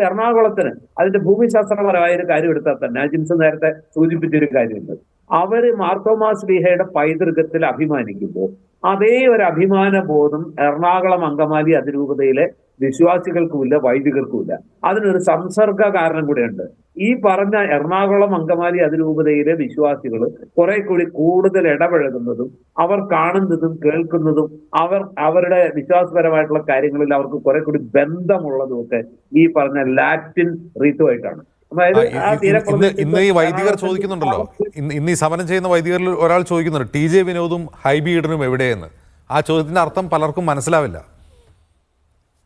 എറണാകുളത്തിന് അതിന്റെ ഭൂമിശാസ്ത്രപരമായ ഒരു കാര്യം എടുത്താൽ തന്നെ ജിൻസ് നേരത്തെ സൂചിപ്പിച്ചൊരു കാര്യമുണ്ട്. അവര് മാർത്തോമാ ശ്ലീഹയുടെ പൈതൃകത്തിൽ അഭിമാനിക്കുമ്പോൾ അതേ ഒരു അഭിമാന ബോധം എറണാകുളം അങ്കമാലി അതിരൂപതയിലെ വിശ്വാസികൾക്കുമില്ല, വൈദികർക്കുമില്ല. അതിനൊരു സംസർഗ കാരണം കൂടെയുണ്ട്. ഈ പറഞ്ഞ എറണാകുളം അങ്കമാലി അതിരൂപതയിലെ വിശ്വാസികൾ കുറെ കൂടി കൂടുതൽ ഇടപഴകുന്നതും അവർ കാണുന്നതും കേൾക്കുന്നതും അവരുടെ വിശ്വാസപരമായിട്ടുള്ള കാര്യങ്ങളിൽ അവർക്ക് കുറെ കൂടി ബന്ധമുള്ളതും ഒക്കെ ഈ പറഞ്ഞ ലാറ്റിൻ റീത്തുമായിട്ടാണ്. ഇന്ന് ഈ വൈദികർ ചോദിക്കുന്നുണ്ടല്ലോ, ഇന്ന് ഈ സമരം ചെയ്യുന്ന വൈദികരിൽ ഒരാൾ ചോദിക്കുന്നുണ്ട് ടി ജെ വിനോദും ഹൈബി ഈഡനും എവിടെയെന്ന്. ആ ചോദ്യത്തിന്റെ അർത്ഥം പലർക്കും മനസ്സിലാവില്ല.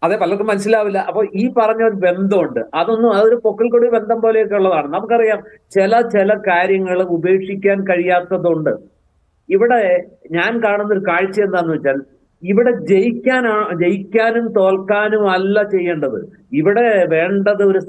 അതെ, പലർക്കും മനസ്സിലാവില്ല. അപ്പൊ ഈ പറഞ്ഞ ഒരു ബന്ധമുണ്ട്, അതൊരു പൊക്കിൾക്കൊടി ബന്ധം പോലെയൊക്കെ ഉള്ളതാണ്. നമുക്കറിയാം ചില കാര്യങ്ങൾ ഉപേക്ഷിക്കാൻ കഴിയാത്തതുണ്ട്. ഇവിടെ ഞാൻ കാണുന്ന ഒരു കാഴ്ച എന്താന്ന് വെച്ചാൽ, ഇവിടെ ജയിക്കാനും തോൽക്കാനും അല്ല ചെയ്യേണ്ടത്. ഇവിടെ വേണ്ടത് ഒരു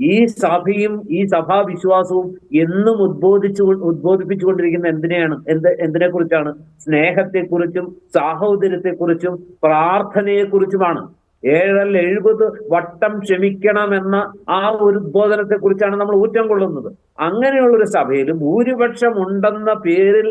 ഈ സഭയും ഈ സഭാവിശ്വാസവും എന്നും ഉദ്ബോധിപ്പിച്ചുകൊണ്ടിരിക്കുന്ന എന്തിനെ കുറിച്ചാണ്? സ്നേഹത്തെക്കുറിച്ചും സാഹോദര്യത്തെക്കുറിച്ചും പ്രാർത്ഥനയെക്കുറിച്ചുമാണ്. 70 വട്ടം ക്ഷമിക്കണമെന്ന ആ ഒരു ഉദ്ബോധനത്തെ കുറിച്ചാണ് നമ്മൾ ഊറ്റം കൊള്ളുന്നത്. അങ്ങനെയുള്ളൊരു സഭയിൽ ഭൂരിപക്ഷം ഉണ്ടെന്ന പേരിൽ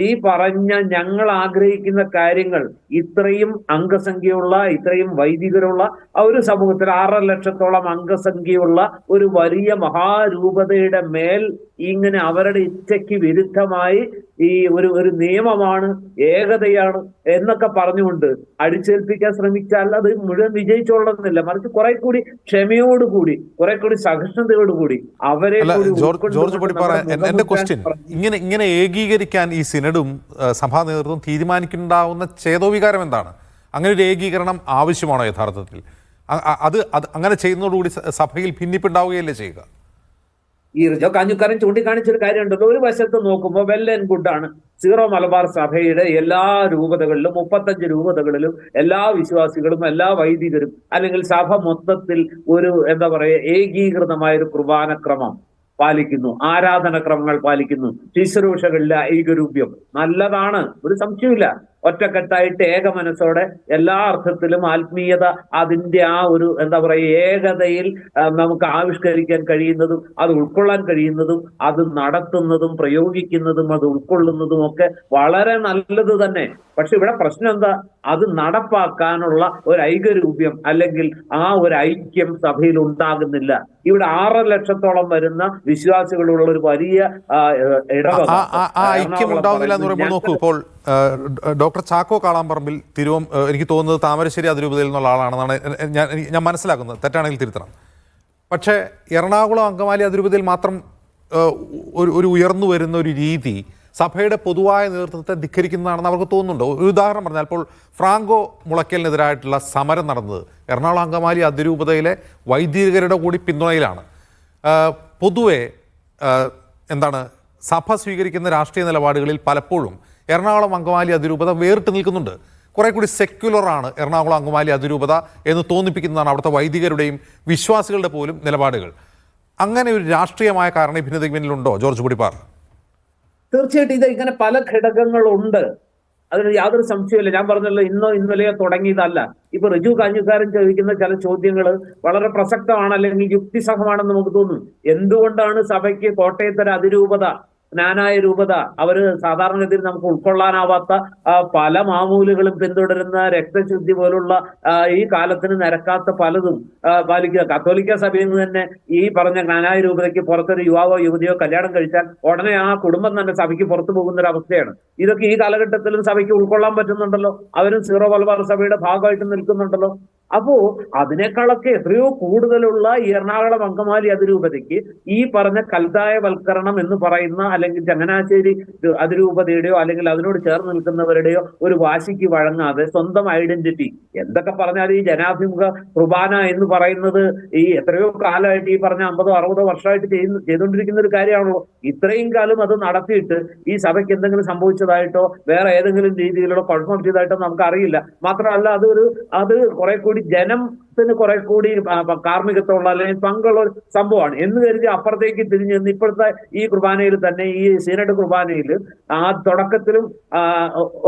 ഈ പറഞ്ഞ ഞങ്ങൾ ആഗ്രഹിക്കുന്ന കാര്യങ്ങൾ ഇത്രയും അംഗസംഖ്യയുള്ള, ഇത്രയും വൈദികരുള്ള ഒരു സമൂഹത്തിൽ 6.5 ലക്ഷത്തോളം അംഗസംഖ്യയുള്ള ഒരു വലിയ മഹാരൂപതയുടെ മേൽ ഇങ്ങനെ അവരുടെ ഇച്ഛയ്ക്ക് വിരുദ്ധമായി ഈ ഒരു നിയമമാണ്, ഏകതയാണ് എന്നൊക്കെ പറഞ്ഞുകൊണ്ട് അടിച്ചേൽപ്പിക്കാൻ ശ്രമിച്ചാൽ അത് മുഴുവൻ വിജയിച്ചോളുന്നില്ല. മറിച്ച് കുറെ കൂടി ക്ഷമയോടുകൂടി, കുറെ കൂടി സഹിഷ്ണുതയോടുകൂടി അവരെ ജോർജ് പൊടിപ്പാറ, എന്റെ ക്വസ്റ്റ്യൻ, ഇങ്ങനെ ഏകീകരിക്കാൻ ഈ സിനഡും സഭാ നേതൃത്വം തീരുമാനിക്കുന്നുണ്ടാവുന്ന ചേതോവികാരം എന്താണ്? അങ്ങനെ ഒരു ഏകീകരണം ആവശ്യമാണോ യഥാർത്ഥത്തിൽ? അത് അങ്ങനെ ചെയ്യുന്നതോടുകൂടി സഭയിൽ ഭിന്നിപ്പുണ്ടാവുകയല്ലേ ചെയ്യുക? ഈ റിജോ കാഞ്ഞുക്കാരൻ ചൂണ്ടിക്കാണിച്ചൊരു കാര്യമുണ്ടല്ലോ. ഒരു വശത്ത് നോക്കുമ്പോൾ വെൽ ആൻഡ് ഗുഡ് ആണ്. സീറോ മലബാർ സഭയുടെ എല്ലാ രൂപതകളിലും 35 രൂപതകളിലും എല്ലാ വിശ്വാസികളും എല്ലാ വൈദികരും അല്ലെങ്കിൽ സഭ മൊത്തത്തിൽ ഒരു ഏകീകൃതമായ ഒരു കുർബാനക്രമം പാലിക്കുന്നു, ആരാധനക്രമങ്ങൾ പാലിക്കുന്നു, ശുശ്രൂഷകളിലെ ഐകരൂപ്യം നല്ലതാണ്, ഒരു സംശയമില്ല. ഒറ്റക്കെട്ടായിട്ട് ഏക മനസ്സോടെ എല്ലാ അർത്ഥത്തിലും ആത്മീയത അതിന്റെ ആ ഒരു ഏകതയിൽ നമുക്ക് ആവിഷ്കരിക്കാൻ കഴിയുന്നതും അത് ഉൾക്കൊള്ളാൻ കഴിയുന്നതും അത് നടത്തുന്നതും പ്രയോഗിക്കുന്നതും അത് ഉൾക്കൊള്ളുന്നതും ഒക്കെ വളരെ നല്ലത് തന്നെ. പക്ഷെ ഇവിടെ പ്രശ്നം എന്താ? അത് നടപ്പാക്കാനുള്ള ഒരു ഐകരൂപ്യം അല്ലെങ്കിൽ ആ ഒരു ഐക്യം സഭയിൽ ഉണ്ടാകുന്നില്ല. ഇവിടെ 6 ലക്ഷത്തോളം വരുന്ന വിശ്വാസികളുള്ള ഒരു വലിയ ഐക്യം ഉണ്ടാവുന്നില്ല എന്ന് പറയുമ്പോൾ നോക്കൂ, ഇപ്പോൾ ഡോക്ടർ ചാക്കോ കാളാമ്പറമ്പിൽ എനിക്ക് തോന്നുന്നത് താമരശ്ശേരി അതിരൂപതയിൽ നിന്നുള്ള ആളാണെന്നാണ് ഞാൻ മനസ്സിലാക്കുന്നത്, തെറ്റാണെങ്കിൽ തിരുത്തണം. പക്ഷേ എറണാകുളം അങ്കമാലി അതിരൂപതയിൽ മാത്രം ഒരു ഉയർന്നു വരുന്ന ഒരു രീതി സഭയുടെ പൊതുവായ നേതൃത്വത്തെ ധിക്കരിക്കുന്നതാണെന്ന് അവർക്ക് തോന്നുന്നുണ്ടോ? ഒരു ഉദാഹരണം പറഞ്ഞാൽ, ഇപ്പോൾ ഫ്രാങ്കോ മുളയ്ക്കലിനെതിരായിട്ടുള്ള സമരം നടന്നത് എറണാകുളം അങ്കമാലി അതിരൂപതയിലെ വൈദികരുടെ കൂടി പിന്തുണയിലാണ്. പൊതുവെ സഭ സ്വീകരിക്കുന്ന രാഷ്ട്രീയ നിലപാടുകളിൽ പലപ്പോഴും എറണാകുളം അങ്കമാലി അതിരൂപത വേറിട്ട് നിൽക്കുന്നുണ്ട്. കുറെ കൂടി സെക്യുലറാണ് എറണാകുളം അങ്കമാലി അതിരൂപത എന്ന് തോന്നിപ്പിക്കുന്നതാണ് അവിടുത്തെ വൈദികരുടെയും വിശ്വാസികളുടെ പോലും നിലപാടുകൾ. അങ്ങനെ ഒരു രാഷ്ട്രീയമായ കാരണഭിന്നതയ്ക്ക് പിന്നിലുണ്ടോ ജോർജ് പൊടിപ്പാർ? തീർച്ചയായിട്ടും ഇത് ഇങ്ങനെ പല ഘടകങ്ങളുണ്ട്, അതിന് യാതൊരു സംശയമില്ല. ഞാൻ പറഞ്ഞല്ലോ, ഇന്നലെയോ തുടങ്ങിയതല്ല. ഇപ്പൊ റിജു കാഞ്ഞുകാരൻ ചോദിക്കുന്ന ചില ചോദ്യങ്ങൾ വളരെ പ്രസക്തമാണ്, അല്ലെങ്കിൽ യുക്തിസഹമാണെന്ന് നമുക്ക് തോന്നും. എന്തുകൊണ്ടാണ് സഭയ്ക്ക് കോട്ടയത്തൊരു അതിരൂപത, ജ്ഞാനായ രൂപത, അവര് സാധാരണഗതിയിൽ നമുക്ക് ഉൾക്കൊള്ളാനാവാത്ത പല മാമൂലുകളും പിന്തുടരുന്ന രക്തശുദ്ധി പോലുള്ള ഈ കാലത്തിന് നിരക്കാത്ത പലതും പാലിക്കുക? കത്തോലിക്ക സഭയിൽ നിന്ന് തന്നെ ഈ പറഞ്ഞ ജ്ഞാനായ രൂപതയ്ക്ക് പുറത്തൊരു യുവാവോ യുവതിയോ കല്യാണം കഴിച്ചാൽ ഉടനെ ആ കുടുംബം തന്നെ സഭയ്ക്ക് പുറത്തു പോകുന്ന ഒരു അവസ്ഥയാണ്. ഇതൊക്കെ ഈ കാലഘട്ടത്തിലും സഭയ്ക്ക് ഉൾക്കൊള്ളാൻ പറ്റുന്നുണ്ടല്ലോ. അവരും സീറോ മലബാർ സഭയുടെ ഭാഗമായിട്ട് നിൽക്കുന്നുണ്ടല്ലോ. അപ്പോ അതിനേക്കാളൊക്കെ എത്രയോ കൂടുതലുള്ള ഈ എറണാകുളം അങ്കമാലി അതിരൂപതയ്ക്ക് ഈ പറഞ്ഞ കൽതായവൽക്കരണം എന്ന് പറയുന്ന, അല്ലെങ്കിൽ ചങ്ങനാശ്ശേരി അതിരൂപതയുടെയോ അല്ലെങ്കിൽ അതിനോട് ചേർന്ന് നിൽക്കുന്നവരുടെയോ ഒരു വാശിക്ക് വഴങ്ങാതെ സ്വന്തം ഐഡന്റിറ്റി, എന്തൊക്കെ പറഞ്ഞാൽ ഈ ജനാഭിമുഖ കുർബാന എന്ന് പറയുന്നത് ഈ എത്രയോ കാലമായിട്ട് ഈ പറഞ്ഞ 50-60 വർഷമായിട്ട് ചെയ്തുകൊണ്ടിരിക്കുന്ന ഒരു കാര്യമാണല്ലോ. ഇത്രയും കാലം അത് നടത്തിയിട്ട് ഈ സഭയ്ക്ക് എന്തെങ്കിലും സംഭവിച്ചതായിട്ടോ വേറെ ഏതെങ്കിലും രീതിയിലുള്ള കുഴപ്പം ചെയ്തതായിട്ടോ നമുക്ക് അറിയില്ല. മാത്രമല്ല അത് കുറെ കൂടി ജനം ത്തിന് കുറെ കൂടി കാർമ്മികത്വമുള്ള അല്ലെങ്കിൽ പങ്കുള്ള ഒരു സംഭവമാണ് എന്ന് കരുതി അപ്പുറത്തേക്ക് തിരിഞ്ഞു നിന്ന് ഇപ്പോഴത്തെ ഈ കുർബാനയിൽ തന്നെ ഈ സീനഡ് കുർബാനയിൽ ആ തുടക്കത്തിലും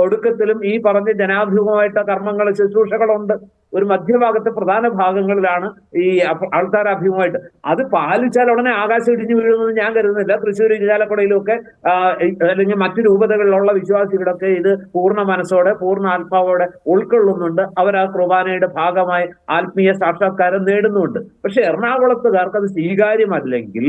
ഒടുക്കത്തിലും ഈ പറഞ്ഞ ജനാഭിമുഖമായിട്ട് കർമ്മങ്ങൾ ശുശ്രൂഷകളുണ്ട്. ഒരു മധ്യഭാഗത്തെ പ്രധാന ഭാഗങ്ങളിലാണ് ഈ ആൾക്കാരഭിമുഖമായിട്ട്. അത് പാലിച്ചാൽ ഉടനെ ആകാശം ഇടിഞ്ഞു വീഴുമെന്ന് ഞാൻ കരുതുന്നില്ല. തൃശ്ശൂർ ഇരിഞ്ഞാലക്കുടയിലും ഒക്കെ അല്ലെങ്കിൽ മറ്റു രൂപതകളിലുള്ള വിശ്വാസികളൊക്കെ ഇത് പൂർണ്ണ മനസ്സോടെ പൂർണ്ണ ആത്മാവോടെ ഉൾക്കൊള്ളുന്നുണ്ട്. അവർ ആ കുർബാനയുടെ ഭാഗമായി ആത്മീയ സാക്ഷാത്കാരം നേടുന്നുണ്ട്. പക്ഷെ എറണാകുളത്തുകാർക്ക് അത് സ്വീകാര്യമല്ലെങ്കിൽ,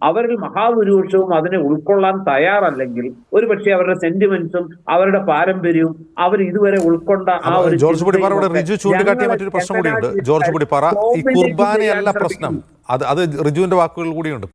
അവരിൽ മഹാഭൂരിപക്ഷവും അതിനെ ഉൾക്കൊള്ളാൻ തയ്യാറല്ലെങ്കിൽ, ഒരുപക്ഷെ അവരുടെ സെന്റിമെന്റ്സും അവരുടെ പാരമ്പര്യവും അവർ ഇതുവരെ ഉൾക്കൊണ്ട ആ ഒരു ജോർജ് പുടിപ്പാറയുടെ റിജു ചൂണ്ടിക്കാട്ടിയ മറ്റൊരു പ്രശ്നം കൂടിയുണ്ട്. ജോർജ് പുടിപ്പാറ, ഈ കുർബാനയല്ല പ്രശ്നം, അത് റിജുവിന്റെ വാക്കുകൾ കൂടിയുണ്ട്.